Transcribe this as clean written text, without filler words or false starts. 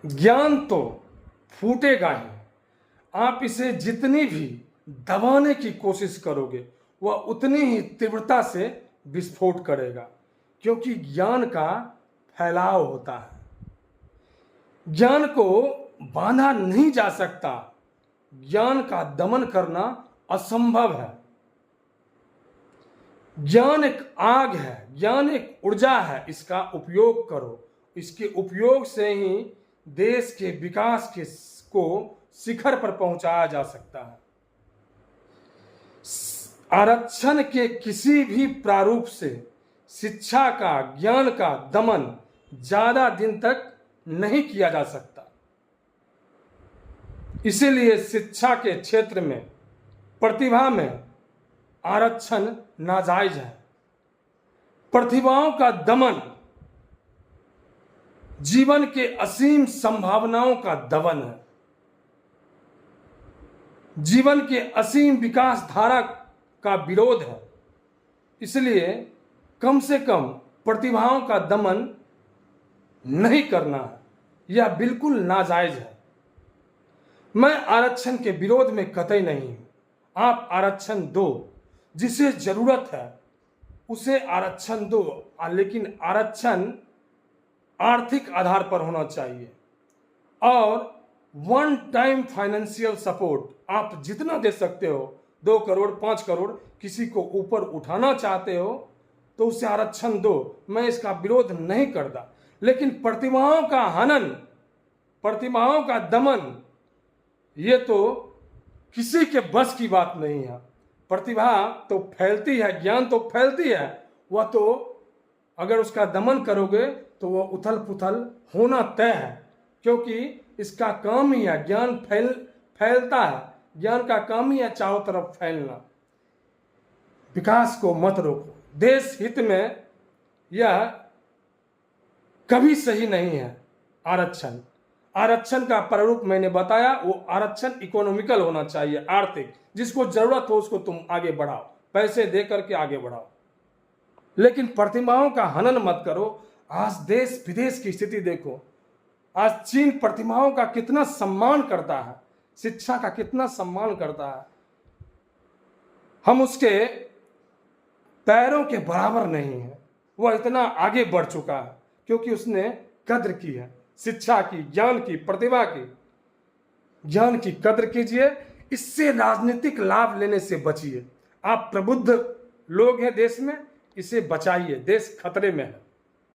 ज्ञान तो फूटेगा ही, आप इसे जितनी भी दबाने की कोशिश करोगे वह उतनी ही तीव्रता से विस्फोट करेगा, क्योंकि ज्ञान का फैलाव होता है। ज्ञान को बांधा नहीं जा सकता, ज्ञान का दमन करना असंभव है। ज्ञान एक आग है, ज्ञान एक ऊर्जा है, इसका उपयोग करो। इसके उपयोग से ही देश के विकास को शिखर पर पहुंचाया जा सकता है। आरक्षण के किसी भी प्रारूप से शिक्षा का, ज्ञान का दमन ज्यादा दिन तक नहीं किया जा सकता। इसीलिए शिक्षा के क्षेत्र में, प्रतिभा में आरक्षण नाजायज है। प्रतिभाओं का दमन जीवन के असीम संभावनाओं का दमन है। जीवन के असीम विकास धारा का विरोध है। इसलिए कम से कम प्रतिभाओं का दमन नहीं करना है, यह बिल्कुल नाजायज है। मैं आरक्षण के विरोध में कतई नहीं हूं। आप आरक्षण दो, जिसे जरूरत है उसे आरक्षण दो, लेकिन आरक्षण आर्थिक आधार पर होना चाहिए। और वन टाइम फाइनेंशियल सपोर्ट आप जितना दे सकते हो, 2 करोड़ 5 करोड़, किसी को ऊपर उठाना चाहते हो तो उसे आरक्षण दो, मैं इसका विरोध नहीं करता। लेकिन प्रतिभाओं का हनन, प्रतिभाओं का दमन, ये तो किसी के बस की बात नहीं है। प्रतिभा तो फैलती है, ज्ञान तो फैलती है, वह तो अगर उसका दमन करोगे तो वह उथल पुथल होना तय है, क्योंकि इसका काम ही है, ज्ञान फैलता है। ज्ञान का काम ही है चारों तरफ फैलना। विकास को मत रोको। देश हित में यह कभी सही नहीं है। आरक्षण, आरक्षण का प्रारूप मैंने बताया, वो आरक्षण इकोनॉमिकल होना चाहिए, आर्थिक। जिसको जरूरत हो उसको तुम आगे बढ़ाओ, पैसे दे करके आगे बढ़ाओ, लेकिन प्रतिभाओं का हनन मत करो। आज देश विदेश की स्थिति देखो। आज चीन प्रतिभाओं का कितना सम्मान करता है, शिक्षा का कितना सम्मान करता है। हम उसके पैरों के बराबर नहीं है। वह इतना आगे बढ़ चुका है क्योंकि उसने कद्र की है, शिक्षा की, ज्ञान की, प्रतिभा की। ज्ञान की कद्र कीजिए, इससे राजनीतिक लाभ लेने से बचिए। आप प्रबुद्ध लोग हैं देश में, इसे बचाइए, देश खतरे में है।